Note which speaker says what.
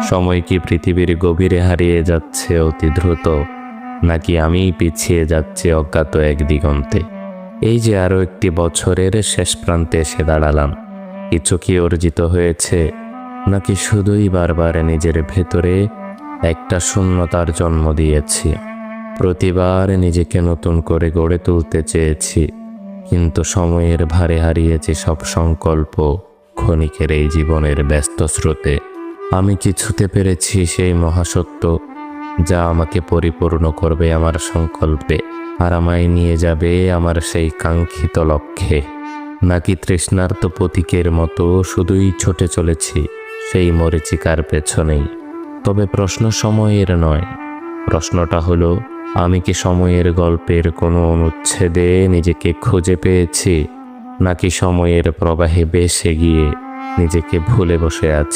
Speaker 1: সময় কি পৃথিবীর গভীরে হারিয়ে যাচ্ছে অতি দ্রুত, নাকি আমিই পিছিয়ে যাচ্ছি অজ্ঞাত এক দিগন্তে? এই যে আরও একটি বছরের শেষ প্রান্তে এসে দাঁড়ালাম, কিছু কি অর্জিত হয়েছে, নাকি শুধুই বারবার নিজের ভেতরে একটা শূন্যতার জন্ম দিয়েছি? প্রতিবার নিজেকে নতুন করে গড়ে তুলতে চেয়েছি, কিন্তু সময়ের ভারে হারিয়েছি সব সংকল্প ক্ষণিকের এই জীবনের ব্যস্ত স্রোতে। আমি কি ছুঁতে পেরেছি সেই মহাসত্য যা আমাকে পরিপূর্ণ করবে আমার সংকল্পে, আর আমায় নিয়ে যাবে আমার সেই কাঙ্ক্ষিত লক্ষ্যে? নাকি তৃষ্ণার্ত পথিকের মতো শুধুই ছুটে চলেছি সেই মরীচিকার পেছনেই? তবে প্রশ্ন সময়ের নয়, প্রশ্নটা হলো, আমি কি সময়ের গল্পের কোনো অনুচ্ছেদে নিজেকে খুঁজে পেয়েছি, নাকি সময়ের প্রবাহে ভেসে গিয়ে নিজেকে ভুলে বসে আছি?